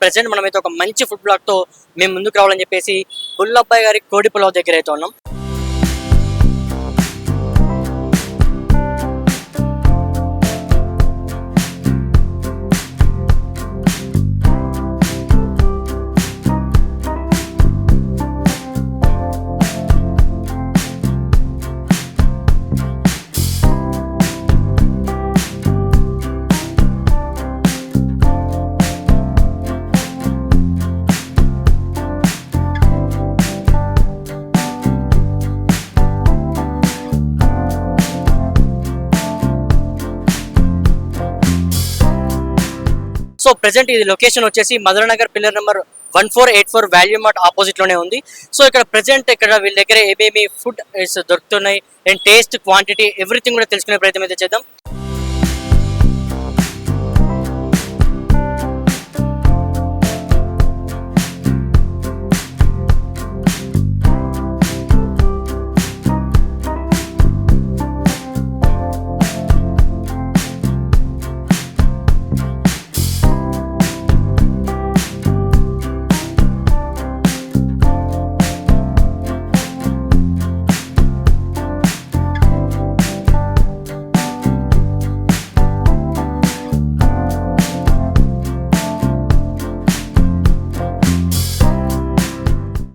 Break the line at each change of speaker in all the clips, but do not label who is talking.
Present మనమైతే ఒక మంచి ఫుడ్ బ్లాగ్ తో మేము ముందుకు రావాలని చెప్పేసి బుల్లబ్బాయి గారి కోడి పులావ్ దగ్గర అయితే ఉన్నాం. సో ప్రెసెంట్ ఇది లొకేషన్ వచ్చేసి Madhuranagar pillar number 1484 value mart opposite లోనే ఉంది. సో ఇక్కడ ప్రెసెంట్ ఇక్కడ వీళ్ళ దగ్గర ఏమేమి ఫుడ్ దొరుకుతున్నాయి అండ్ టేస్ట్, క్వాంటిటీ, ఎవ్రీథింగ్ కూడా తెలుసుకునే ప్రయత్నం అయితే చేద్దాం.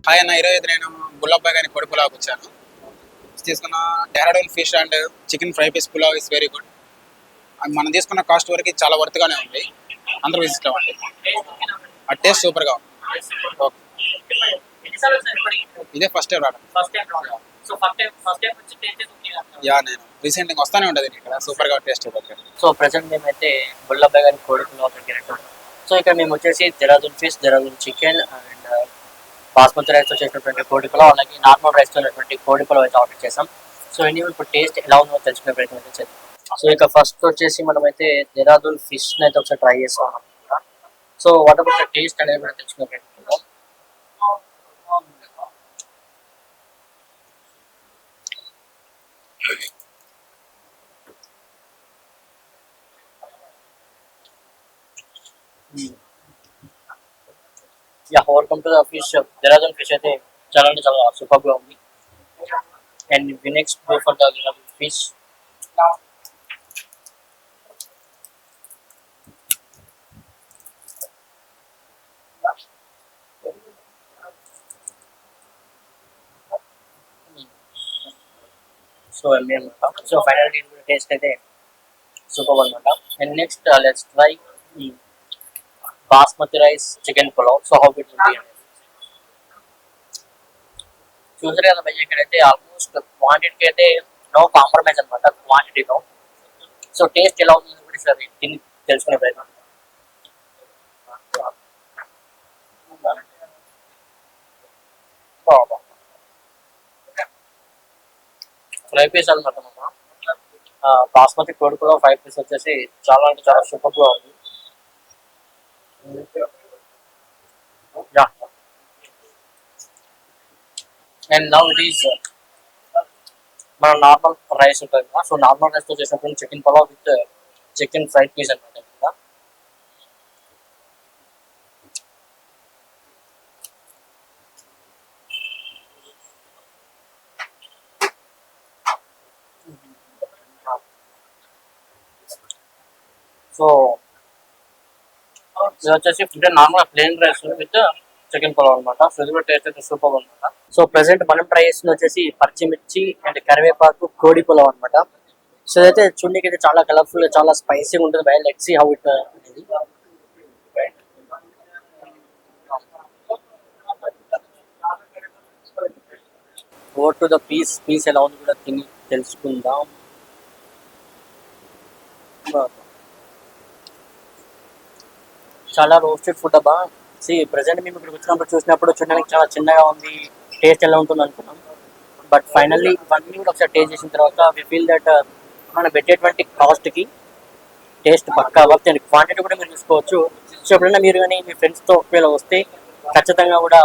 హాయ్ అన్న, 25 నేను బుల్లబ్బాయి గారి కోడి పులావ్కి వచ్చాను. తీసుకున్న Dehradun fish and chicken fry piece pulao is very good. మనం తీసుకున్న కాస్ట్ వరకు చాలా వర్త్గానే ఉంది. అందరూ విజిట్ అవ్వండి. ఆ టేస్ట్ సూపర్గా ఉంది. ఇదే ఫస్ట్ టైం రావడం. యా, నేను రీసెంట్గా వస్తానే ఉండదు ఇక్కడ. సూపర్గా టేస్ట్ అవుతుంది.
సో ప్రెసెంట్ మేమైతే బుల్లబ్బాయి గారి కోడి పులావ్ దగ్గర ఉన్నాం. సో ఇక్కడ మేము వచ్చేసి Dehradun fish, Dehradun chicken and basmati రైస్తో చేసినటువంటి కోడి పులావ్, అలాగే నార్మల్ రైస్తో ఉన్నటువంటి కోడి పులావ్ అయితే ఆర్డర్ చేసాం. సో ఎన్ని ఇప్పుడు టేస్ట్ ఎలా ఉందో తెలుసుకునే ప్రయత్నం అయితే చేద్దాం. సో ఇక ఫస్ట్ వచ్చేసి మనమైతే దెహ్రాదూన్ ఫిష్ అయితే ఒకసారి ట్రై చేస్తాం. సో వాట్ అబౌట్ టేస్ట్ అనేది కూడా తెలుసుకునే ప్రయత్నం చేద్దాం. Welcome to the fish. Dehradun fish అయితే చాలా అంటే చాలా సూపర్ గా ఉంది. And we next go for the Dehradun fish. So final taste అయితే సూపర్ అనమాట. And next let's try basmati rice chicken pulao. So how it will be. చూసారు కదా భయ్య, ఇక్కడైతే ఆల్మోస్ట్ క్వాంటిటీకి అయితే నో కాంప్రమైజ్ అనమాట, క్వాంటిటీలో. సో టేస్ట్ ఎలా ఉంది కూడా సరే తిని తెలుసుకునే ప్రయత్నం. ఫ్రై పీస్ అనమాట. బాస్మతి కోడి పులావ్ 5 పీస్ వచ్చేసి చాలా అంటే చాలా సూపర్ గా ఉంది. అండ్ నౌ ఇట్ ఈస్ మన నార్మల్ రైస్ ఉంటుంది కదా. సో నార్మల్ రైస్ తో చేసినప్పుడు chicken pulao with chicken fry piece అనమాట. సో ఇది వచ్చేసి normal plain rice with chicken pulao అనమాట. సో ఇది కూడా టేస్ట్ అయితే సూపర్ అనమాట. సో ప్రెసెంట్ మనం ట్రై చేస్తుంది వచ్చేసి పచ్చిమిర్చి అండ్ కరివేపాకు కోడి పులావ్ అనమాట. సో ఇదైతే చూడడానికి అయితే చాలా కలర్ఫుల్, చాలా స్పైసీగా ఉంటుంది. Bye let's see how it అనేది. గో టు ద పీస్ ఎలా ఉంది కూడా తిని తెలుసుకుందాం. చాలా రోస్టెడ్ ఫుడ్ అబ్బా. ప్రెసెంట్ మేము ఇక్కడికి వచ్చినప్పుడు చూడడానికి చాలా చిన్నగా ఉంది. టేస్ట్ ఎలా ఉంటుంది అనుకున్నాం. బట్ ఫైనల్లీ ఇవన్నీ కూడా ఒకసారి టేస్ట్ చేసిన తర్వాత వి ఫీల్ దట్ మనం పెట్టేటువంటి కాస్ట్కి టేస్ట్ పక్కా వర్త్ అండ్ క్వాంటిటీ కూడా మీరు చూసుకోవచ్చు. సో ఎప్పుడైనా మీరు కానీ మీ ఫ్రెండ్స్తో ఒకవేళ వస్తే ఖచ్చితంగా కూడా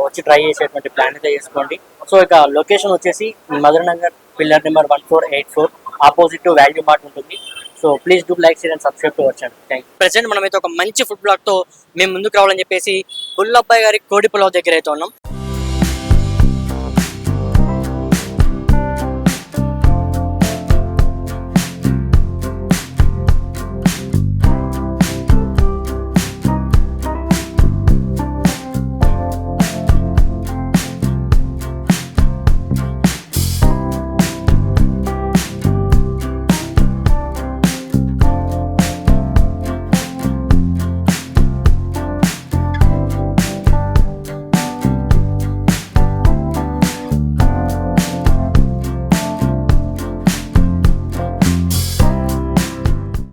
వచ్చి ట్రై చేసేటువంటి ప్లాన్ అయితే చేసుకోండి. సో ఇక లొకేషన్ వచ్చేసి Madhuranagar pillar number 1484 opposite to value mart ఉంటుంది. So please do like share and subscribe to our channel. Thank you. Present మనమైతే ఒక మంచి ఫుడ్ బ్లాగ్తో మేము ముందుకు రావాలని చెప్పేసి బుల్లబ్బాయి గారి కోడి పులావ్ దగ్గర అయితే ఉన్నాం.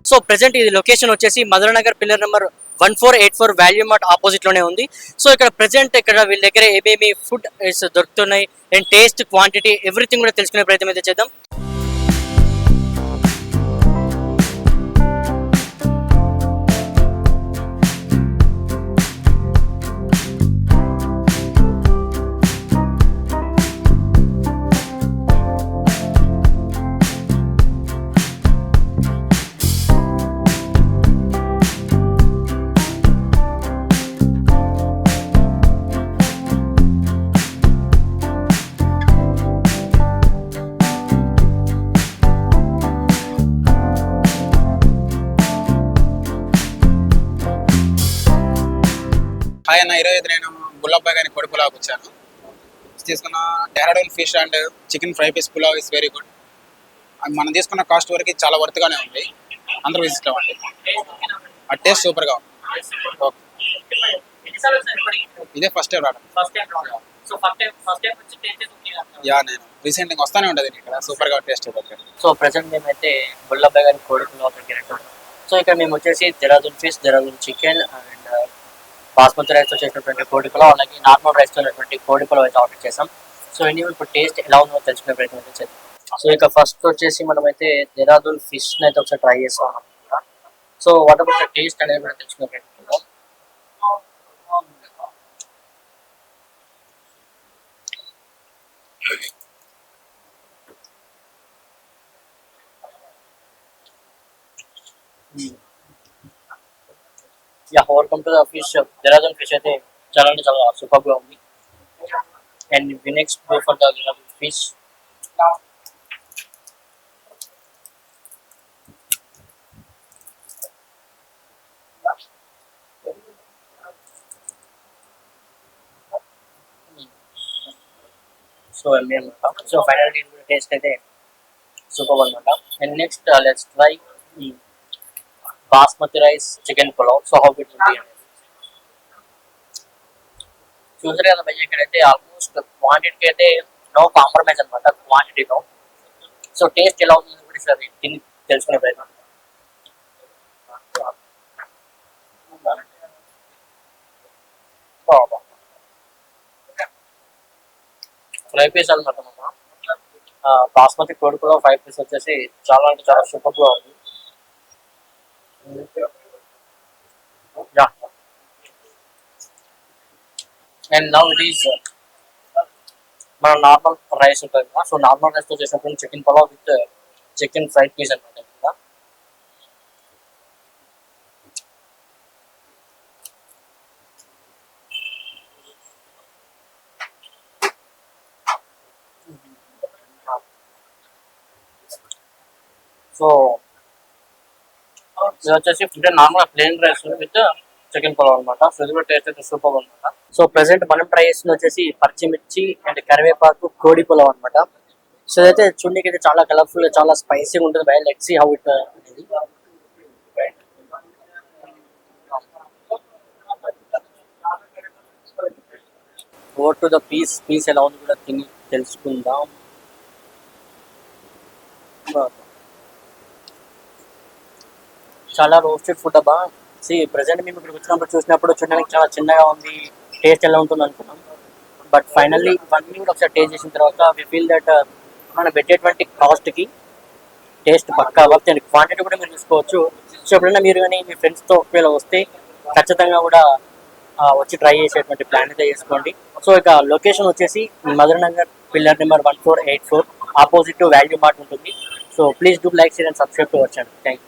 సో ప్రెసెంట్ ఇది లొకేషన్ వచ్చేసి Madhuranagar pillar number 1484 value mart opposite లోనే ఉంది. సో ఇక్కడ ప్రెసెంట్ ఇక్కడ వీళ్ళ దగ్గర ఏమేమి ఫుడ్ దొరుకుతున్నాయి అండ్ టేస్ట్, క్వాంటిటీ, ఎవ్రీథింగ్ కూడా తెలుసుకునే ప్రయత్నం అయితే చేద్దాం.
హాయ్ అన్న, ఈరోజు నేను గుల్లబ్బాయి గారి కోడి పులావ్కి వచ్చాను. తీసుకున్న Dehradun fish and chicken fry piece pulao is very good. మనం తీసుకున్న కాస్ట్ వరకు చాలా వర్త్గానే ఉంది. అందరూ విజిట్ అవ్వండి. ఆ టేస్ట్ సూపర్గా ఉంది. ఇదే ఫస్ట్ టైం రావడం. యా, నేను రీసెంట్గా వస్తానే ఉండదు ఇక్కడ. సూపర్గా టేస్ట్ అవుతుంది.
సో ప్రెసెంట్ మేమైతే బుల్లబ్బాయి గారి కోడి పులావ్ దగ్గర ఉన్నాం. సో ఇక్కడ మేము వచ్చేసి Dehradun fish, Dehradun chicken and basmati రైస్తో చేసినటువంటి కోడి పులావ్, అలాగే నార్మల్ రైస్తో ఉన్నటువంటి కోడి పులావ్ అయితే ఆర్డర్ చేసాం. సో ఇన్ని ఇప్పుడు టేస్ట్ ఎలా ఉందో తెలుసుకునే ప్రయత్నం అయితే చేద్దాం. సో ఇక ఫస్ట్ వచ్చేసి మనమైతే దెహ్రాదూన్ ఫిష్ అయితే ఒకసారి ట్రై చేస్తాం. So what about the taste అనేది కూడా తెలుసుకునే ప్రయత్నం చేద్దాం. Yeah, welcome to the fish. Dehradun fish అయితే చాలా అంటే చాలా సూపర్గా ఉంది. And we next go for the Dehradun fish. So final taste అయితే సూపర్ అనమాట. And next let's try basmati rice chicken pulao. So how it ఉంది చూసారు కదా భయ్య, ఇక్కడైతే ఆల్మోస్ట్ క్వాంటిటీకి అయితే నో కాంప్రమైజ్ అనమాట క్వాంటిటీలో. సో టేస్ట్ ఎలా ఉంది కూడా సరే తిని తెలుసుకునే ప్రయత్నం. ఫ్రై పీస్ అనమాట. బాస్మతి కోడి పులావ్ 5 పీస్ వచ్చేసి చాలా అంటే చాలా సూపర్గా ఉంది. Yeah. And now it is మన నార్మల్ రైస్ ఉంటుంది కదా. సో నార్మల్ రైస్తో చేసినప్పుడు chicken pulao with chicken fried piece అనమాట. సో ఇది వచ్చేసి normal plain rice with chicken pulao అనమాట. సో ఇది కూడా టేస్ట్ అయితే సూపర్ అనమాట. సో ప్రెసెంట్ మనం ట్రై చేస్తుంది వచ్చేసి పచ్చిమిర్చి అండ్ కరివేపాకు కోడి పులావ్ అనమాట. సో ఇదైతే చూడడానికి అయితే చాలా కలర్ఫుల్, చాలా స్పైసీగా ఉంటుంది. Bye let's see how it అనేది. ఓవర్ టు ద పీస్ ఎలా ఉంది కూడా తిని తెలుసుకుందాం. చాలా రోస్టెడ్ ఫుడ్ అబ్బా. ప్రెసెంట్ మేము ఇక్కడ వచ్చినప్పుడు చూడడానికి చాలా చిన్నగా ఉంది. టేస్ట్ ఎలా ఉంటుంది అనుకున్నాం. బట్ ఫైనల్లీ ఇవన్నీ కూడా ఒకసారి టేస్ట్ చేసిన తర్వాత వి ఫీల్ దట్ మనం పెట్టేటువంటి కాస్ట్కి టేస్ట్ పక్కా వర్త్ అండ్ క్వాంటిటీ కూడా మీరు చూసుకోవచ్చు. సో ఎప్పుడైనా మీరు కానీ మీ ఫ్రెండ్స్తో ఒకవేళ వస్తే ఖచ్చితంగా కూడా వచ్చి ట్రై చేసేటువంటి ప్లాన్ అయితే చేసుకోండి. సో ఇక లొకేషన్ వచ్చేసి Madhuranagar pillar number 1484 opposite to value mart ఉంటుంది. So please do like share and subscribe to our channel. Thank you.